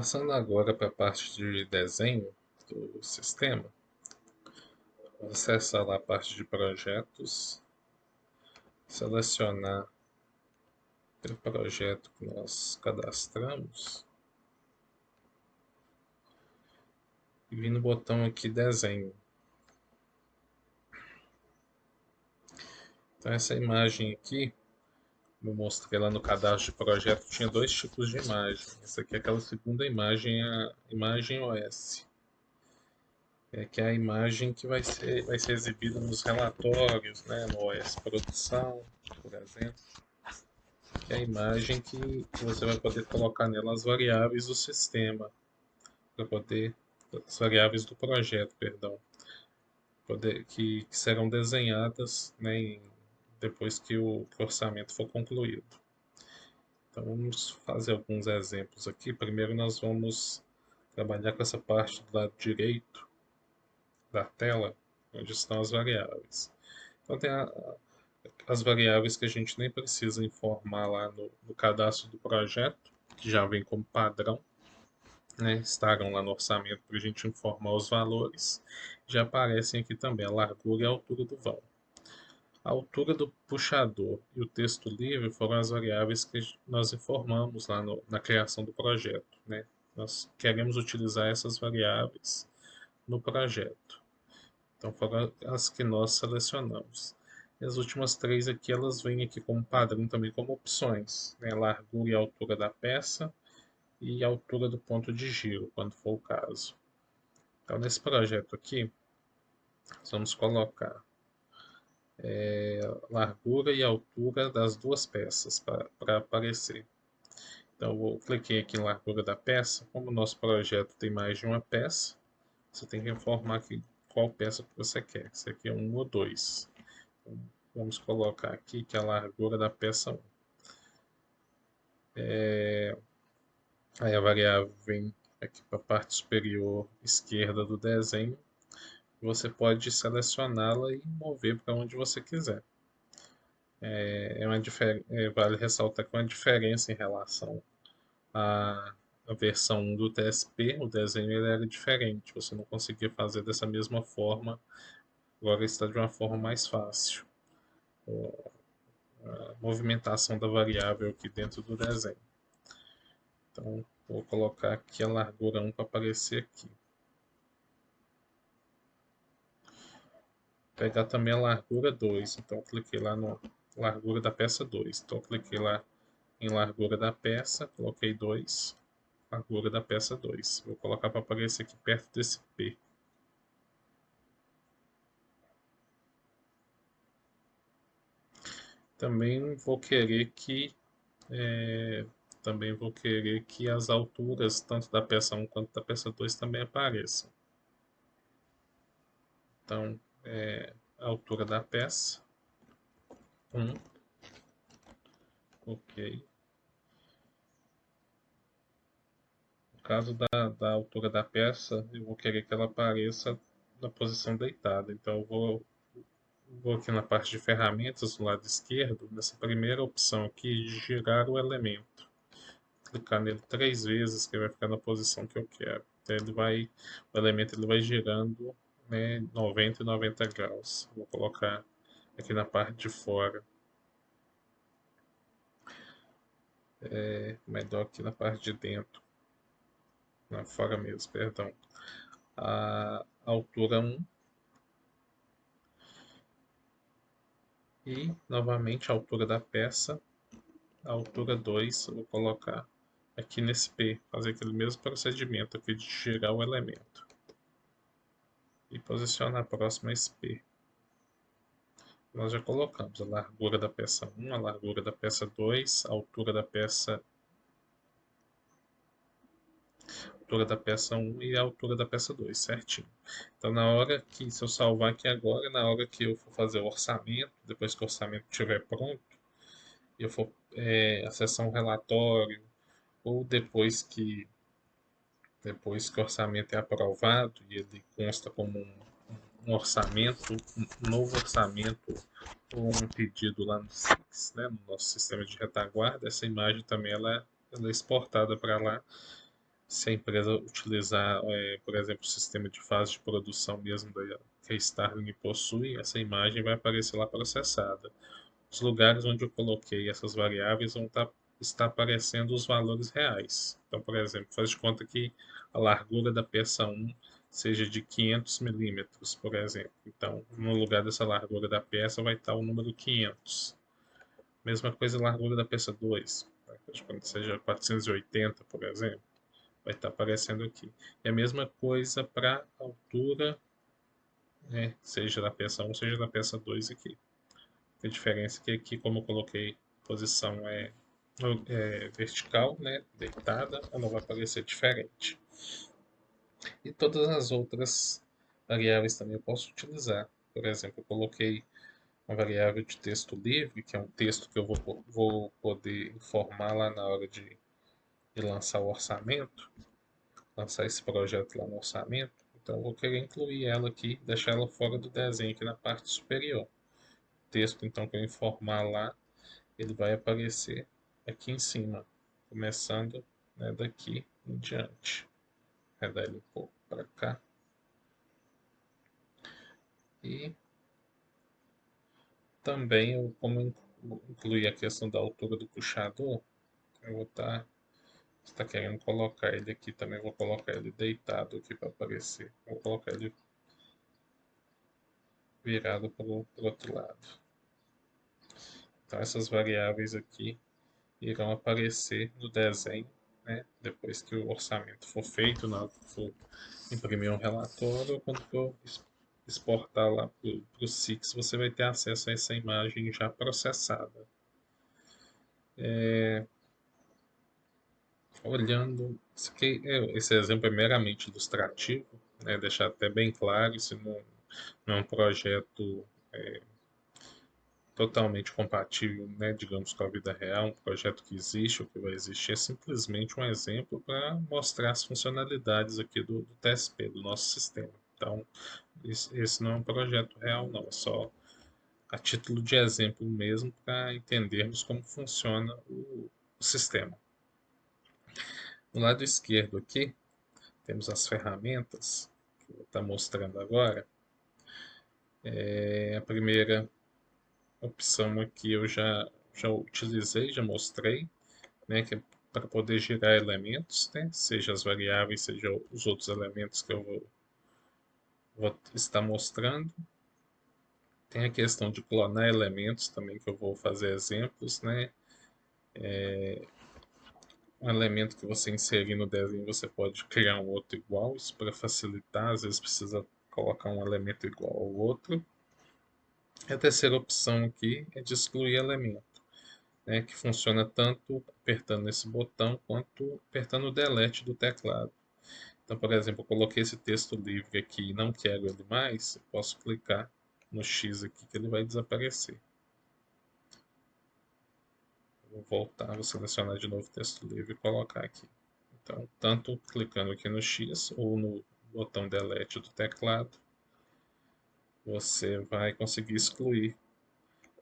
Passando agora para a parte de desenho do sistema, vou acessar lá a parte de projetos, selecionar o projeto que nós cadastramos e vir no botão aqui desenho. Então essa imagem aqui, eu mostrei lá no cadastro de projeto, tinha dois tipos de imagem. Essa aqui é aquela segunda imagem, a imagem OS. Que é a imagem que vai ser exibida nos relatórios, né, no OS Produção, por exemplo, que é a imagem que você vai poder colocar nela as variáveis do sistema, para poder, as variáveis do projeto, perdão, que serão desenhadas, né, depois que o orçamento for concluído. Então vamos fazer alguns exemplos aqui. Primeiro nós vamos trabalhar com essa parte do lado direito da tela, onde estão as variáveis. Então tem as variáveis que a gente nem precisa informar lá no cadastro do projeto, que já vem como padrão, né? Estarão lá no orçamento para a gente informar os valores. Já aparecem aqui também a largura e a altura do vão. A altura do puxador e o texto livre foram as variáveis que nós informamos lá na criação do projeto, né? Nós queremos utilizar essas variáveis no projeto. Então foram as que nós selecionamos. E as últimas três aqui, elas vêm aqui como padrão também como opções, né? Largura e altura da peça e altura do ponto de giro, quando for o caso. Então nesse projeto aqui, nós vamos colocar largura e altura das duas peças para aparecer. Então eu cliquei aqui em largura da peça. Como o nosso projeto tem mais de uma peça, você tem que informar aqui qual peça que você quer. Se aqui é 1 ou 2. Então, vamos colocar aqui que é a largura da peça 1. Aí a variável vem aqui para a parte superior esquerda do desenho. Você pode selecioná-la e mover para onde você quiser. Vale ressaltar que é uma diferença em relação à versão 1 do TSP. O desenho ele era diferente, você não conseguia fazer dessa mesma forma, agora está de uma forma mais fácil. A movimentação da variável aqui dentro do desenho. Então, vou colocar aqui a largura 1 para aparecer aqui. Pegar também a largura 2. Então, cliquei lá no largura da peça 2. Então, cliquei lá em largura da peça, coloquei 2, largura da peça 2. Vou colocar para aparecer aqui perto desse P. Também vou querer que as alturas tanto da peça 1 quanto da peça 2 também apareçam. Então, a altura da peça 1, ok. No caso da altura da peça, eu vou querer que ela apareça na posição deitada. Então, eu vou aqui na parte de ferramentas do lado esquerdo, nessa primeira opção aqui, de girar o elemento. Clicar nele 3 vezes, que ele vai ficar na posição que eu quero. Então, o elemento ele vai girando, né, 90 e 90 graus. Vou colocar aqui na parte de fora. Melhor aqui na parte de dentro. Fora mesmo, perdão. A altura 1. E, novamente, a altura da peça. A altura 2, eu vou colocar aqui nesse P. Fazer aquele mesmo procedimento aqui de girar o elemento. E posicionar próximo a esse P. Nós já colocamos a largura da peça 1, a largura da peça 2, a altura da peça 1 e a altura da peça 2, certinho. Então, se eu salvar aqui agora, na hora que eu for fazer o orçamento, depois que o orçamento estiver pronto, e eu for acessar um relatório, ou depois que o orçamento é aprovado e ele consta como um orçamento, um novo orçamento ou um pedido lá no SIX, né, no nosso sistema de retaguarda, essa imagem também ela é exportada para lá. Se a empresa utilizar, por exemplo, o sistema de fase de produção mesmo que a Starlink possui, essa imagem vai aparecer lá processada. Os lugares onde eu coloquei essas variáveis vão estar aparecendo os valores reais. Então, por exemplo, faz de conta que a largura da peça 1 seja de 500 milímetros, por exemplo. Então, no lugar dessa largura da peça vai estar o número 500. Mesma coisa a largura da peça 2, faz de conta que seja 480, por exemplo, vai estar aparecendo aqui. E a mesma coisa para a altura, né, seja da peça 1, seja da peça 2 aqui. A diferença é que aqui, como eu coloquei, posição é vertical, né, deitada, ela vai aparecer diferente. E todas as outras variáveis também eu posso utilizar. Por exemplo, eu coloquei uma variável de texto livre, que é um texto que eu vou poder informar lá na hora de lançar o orçamento, lançar esse projeto lá no orçamento. Então, eu vou querer incluir ela aqui, deixar ela fora do desenho aqui na parte superior. O texto, então, que eu informar lá, ele vai aparecer aqui em cima, começando, né, daqui em diante. Redar ele um pouco para cá. E também, como incluir a questão da altura do puxador, eu vou estar querendo colocar ele aqui também, vou colocar ele deitado aqui para aparecer. Vou colocar ele virado para o outro lado. Então essas variáveis aqui irão aparecer no desenho, né, depois que o orçamento for feito, na hora que for imprimir um relatório, quando for exportar lá para o Six, você vai ter acesso a essa imagem já processada. Olhando, esse exemplo é meramente ilustrativo, né, deixar até bem claro, isso não é um projeto totalmente compatível, né, digamos, com a vida real, um projeto que existe ou que vai existir, é simplesmente um exemplo para mostrar as funcionalidades aqui do TSP, do nosso sistema. Então, esse não é um projeto real, não, é só a título de exemplo mesmo para entendermos como funciona o sistema. No lado esquerdo aqui, temos as ferramentas que eu vou estar mostrando agora. A primeira opção aqui eu já utilizei, já mostrei, né, que é para poder gerar elementos, né, seja as variáveis, seja os outros elementos que eu vou estar mostrando. Tem a questão de clonar elementos também, que eu vou fazer exemplos, né? Um elemento que você inserir no desenho, você pode criar um outro igual, isso para facilitar, às vezes precisa colocar um elemento igual ao outro. E a terceira opção aqui é de excluir elemento, né, que funciona tanto apertando esse botão quanto apertando o delete do teclado. Então, por exemplo, eu coloquei esse texto livre aqui e não quero ele mais, eu posso clicar no X aqui que ele vai desaparecer. Vou voltar, vou selecionar de novo o texto livre e colocar aqui. Então, tanto clicando aqui no X ou no botão delete do teclado, você vai conseguir excluir,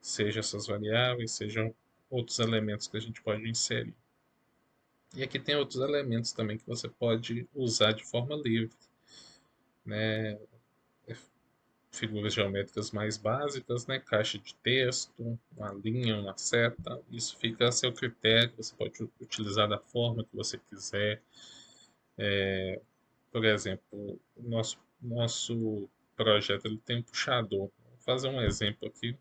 seja essas variáveis, sejam outros elementos que a gente pode inserir. E aqui tem outros elementos também que você pode usar de forma livre, né? Figuras geométricas mais básicas, né? Caixa de texto, uma linha, uma seta, isso fica a seu critério, você pode utilizar da forma que você quiser. Por exemplo, o nosso projeto ele tem um puxador. Vou fazer um exemplo aqui,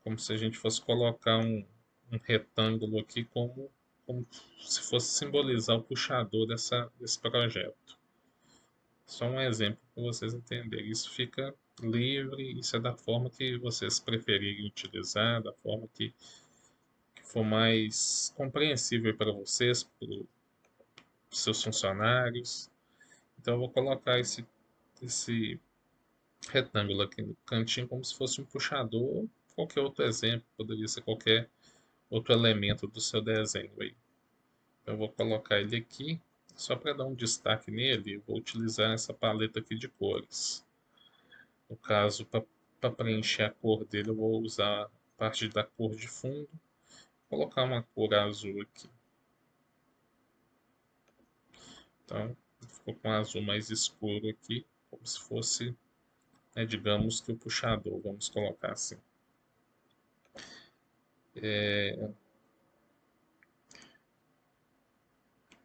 como se a gente fosse colocar um retângulo aqui como se fosse simbolizar o puxador desse projeto. Só um exemplo para vocês entenderem. Isso fica livre, isso é da forma que vocês preferirem utilizar, da forma que for mais compreensível para vocês, para os seus funcionários. Então eu vou colocar esse retângulo aqui no cantinho como se fosse um puxador, qualquer outro exemplo, poderia ser qualquer outro elemento do seu desenho aí. Eu vou colocar ele aqui, só para dar um destaque nele, eu vou utilizar essa paleta aqui de cores. No caso, para preencher a cor dele, eu vou usar a parte da cor de fundo, colocar uma cor azul aqui. Então, ficou com um azul mais escuro aqui, como se fosse, né, digamos que o puxador, vamos colocar assim.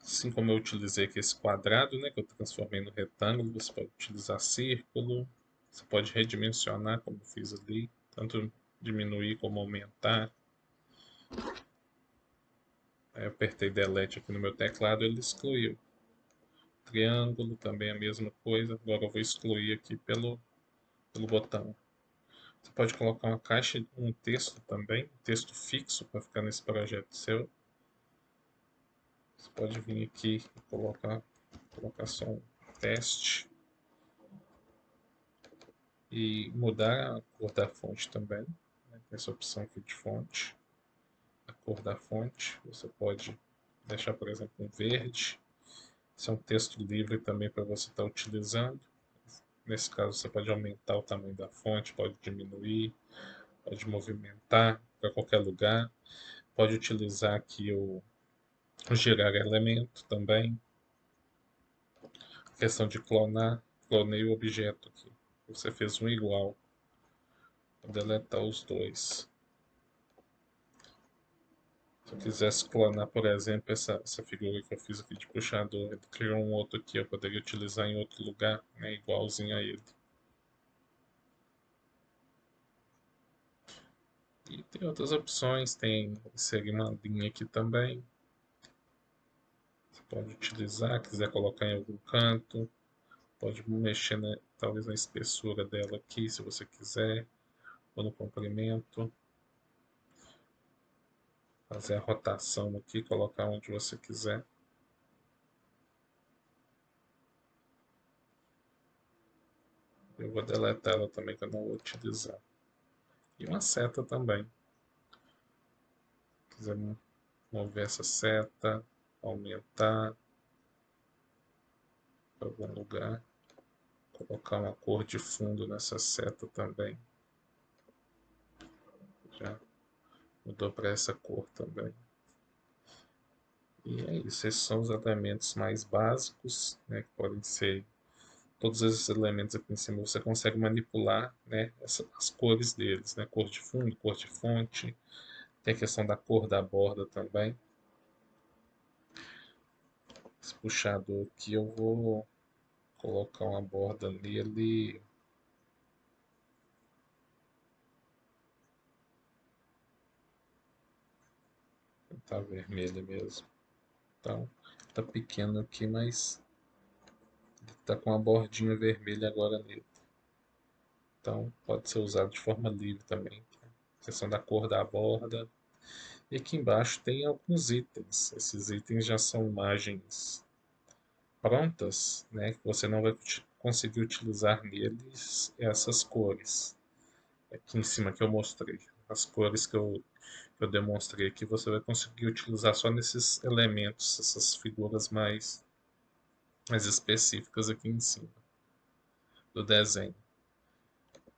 Assim como eu utilizei aqui esse quadrado, né, que eu transformei no retângulo, você pode utilizar círculo, você pode redimensionar, como eu fiz ali, tanto diminuir como aumentar. Aí eu apertei Delete aqui no meu teclado, ele excluiu. Triângulo também é a mesma coisa, agora eu vou excluir aqui pelo botão. Você pode colocar uma caixa, um texto também, um texto fixo para ficar nesse projeto seu. Você pode vir aqui e colocar só um teste e mudar a cor da fonte também. Né? Tem essa opção aqui de fonte, a cor da fonte. Você pode deixar, por exemplo, um verde. Esse é um texto livre também para você estar utilizando. Nesse caso, você pode aumentar o tamanho da fonte, pode diminuir, pode movimentar para qualquer lugar. Pode utilizar aqui o girar elemento também. A questão de clonar, clonei o objeto aqui. Você fez um igual. Vou deletar os dois. Se eu quisesse clonar, por exemplo, essa figura que eu fiz aqui de puxador, ele criou um outro aqui, eu poderia utilizar em outro lugar, né, igualzinho a ele. E tem outras opções, tem inserir uma linha aqui também. Você pode utilizar, quiser colocar em algum canto. Pode mexer, né, talvez na espessura dela aqui, se você quiser, ou no comprimento. Fazer a rotação aqui, colocar onde você quiser. Eu vou deletar ela também, que eu não vou utilizar. E uma seta também. Se quiser mover essa seta, aumentar para algum lugar. Colocar uma cor de fundo nessa seta também. Já mudou para essa cor também. E é isso, esses são os elementos mais básicos, né, que podem ser todos esses elementos aqui em cima. Você consegue manipular, né, as cores deles, né, cor de fundo, cor de fonte. Tem a questão da cor da borda também. Esse puxador aqui eu vou colocar uma borda nele. Tá vermelho mesmo. Então, tá pequeno aqui, mas tá com uma bordinha vermelha agora nele. Então, pode ser usado de forma livre também. Tá? Questão da cor da borda. E aqui embaixo tem alguns itens. Esses itens já são imagens prontas, né, que você não vai conseguir utilizar neles essas cores. Aqui em cima que eu mostrei. As cores que eu demonstrei aqui, você vai conseguir utilizar só nesses elementos, essas figuras mais específicas aqui em cima do desenho.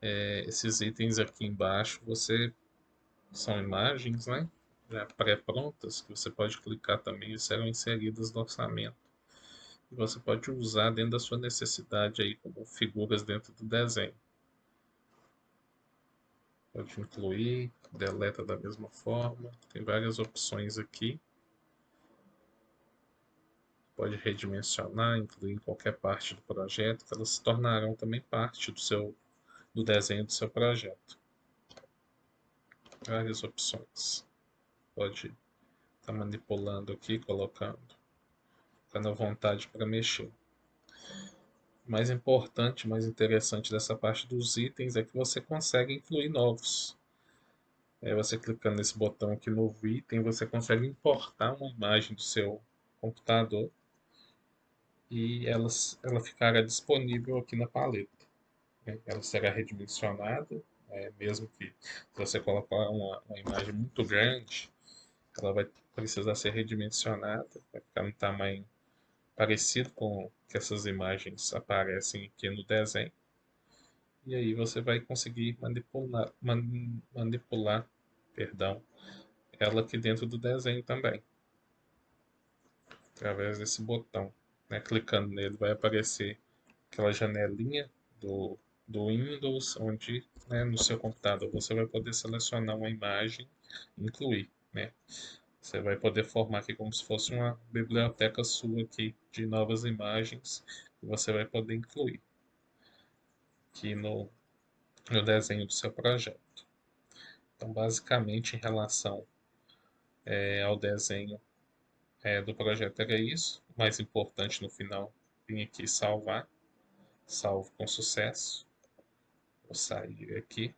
Esses itens aqui embaixo são imagens, né? Já pré-prontas, que você pode clicar também e serão inseridas no orçamento. E você pode usar dentro da sua necessidade aí, como figuras dentro do desenho. Pode incluir, deleta da mesma forma. Tem várias opções aqui. Pode redimensionar, incluir em qualquer parte do projeto, que elas se tornarão também parte do desenho do seu projeto. Várias opções. Pode estar manipulando aqui, colocando, ficando à vontade para mexer. O mais importante, mais interessante dessa parte dos itens é que você consegue incluir novos. Você clicando nesse botão aqui, novo item, você consegue importar uma imagem do seu computador e ela ficará disponível aqui na paleta. Né? Ela será redimensionada, mesmo que se você colocar uma imagem muito grande, ela vai precisar ser redimensionada, vai ficar no tamanho parecido com que essas imagens aparecem aqui no desenho. E aí você vai conseguir manipular, perdão, ela aqui dentro do desenho também, através desse botão. né? Clicando nele vai aparecer aquela janelinha do Windows, onde, né, no seu computador você vai poder selecionar uma imagem e incluir, né? Você vai poder formar aqui como se fosse uma biblioteca sua aqui de novas imagens que você vai poder incluir aqui no desenho do seu projeto. Então, basicamente, em relação ao desenho do projeto era isso. O mais importante no final, vim aqui salvar. Salvo com sucesso. Vou sair aqui.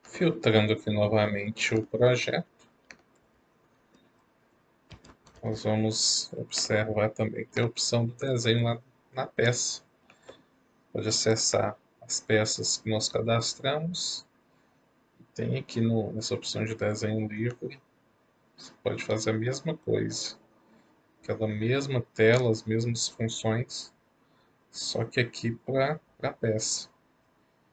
Filtrando aqui novamente o projeto. Nós vamos observar também que tem a opção do desenho lá na peça. Pode acessar as peças que nós cadastramos. Tem aqui nessa opção de desenho livre. Você pode fazer a mesma coisa. Aquela mesma tela, as mesmas funções, só que aqui para a peça.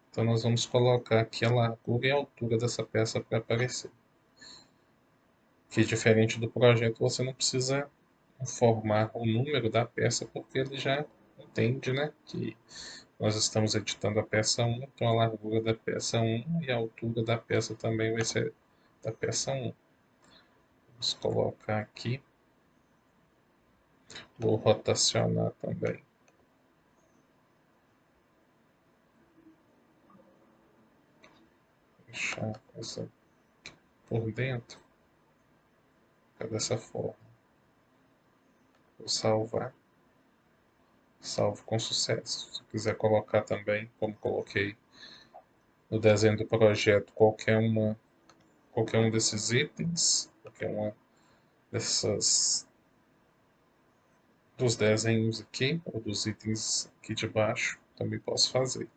Então nós vamos colocar aqui a largura e a altura dessa peça para aparecer. Que diferente do projeto, você não precisa informar o número da peça, porque ele já entende, né, que nós estamos editando a peça 1, então a largura da peça 1 e a altura da peça também vai ser da peça 1. Vamos colocar aqui. Vou rotacionar também. Deixar essa por dentro. Fica dessa forma. Vou salvar. Salvo com sucesso. Se quiser colocar também, como coloquei no desenho do projeto, qualquer um desses itens, qualquer uma dessas dos desenhos aqui, ou dos itens aqui de baixo, também posso fazer.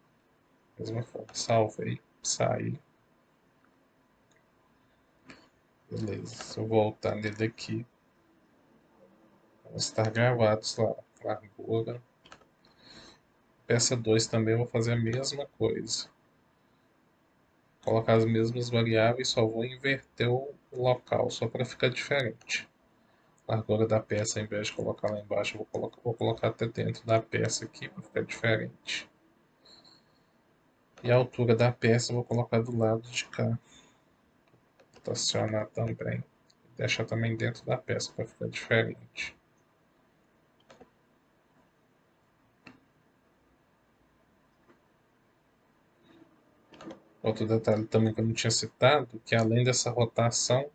Da mesma forma, salvei, saí. Beleza, se eu voltar nele aqui, vão estar gravados lá. Largura. Peça 2 também eu vou fazer a mesma coisa. Colocar as mesmas variáveis, só vou inverter o local, só para ficar diferente. Largura da peça, ao invés de colocar lá embaixo, eu vou colocar até dentro da peça aqui para ficar diferente. E a altura da peça eu vou colocar do lado de cá. Rotacionar também. Deixar também dentro da peça para ficar diferente. Outro detalhe também que eu não tinha citado, que além dessa rotação,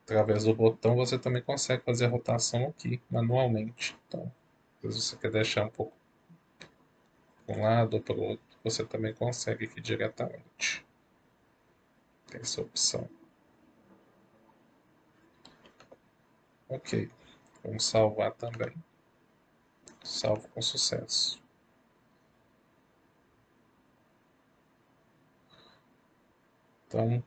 através do botão, você também consegue fazer a rotação aqui, manualmente. Então, às vezes você quer deixar um pouco para um lado ou para o outro, você também consegue aqui diretamente. Tem essa opção. Ok, vamos salvar também. Salvo com sucesso. Então,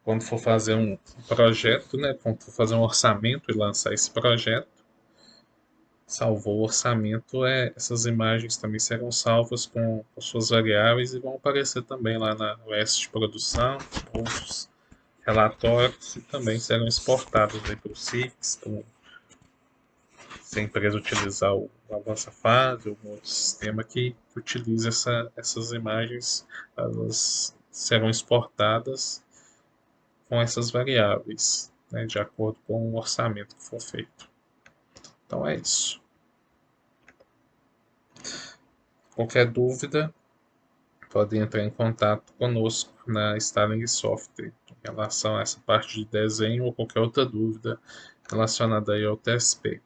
quando for fazer um projeto, né, quando for fazer um orçamento e lançar esse projeto, salvou o orçamento, essas imagens também serão salvas com suas variáveis e vão aparecer também lá na OS de produção, outros relatórios e também serão exportados para o CIFS, se a empresa utilizar o Avança Fase ou um outro sistema que utilize essas imagens, elas serão exportadas com essas variáveis, né, de acordo com o orçamento que for feito. Então é isso. Qualquer dúvida, podem entrar em contato conosco na Starling Software em relação a essa parte de desenho ou qualquer outra dúvida relacionada aí ao TSP.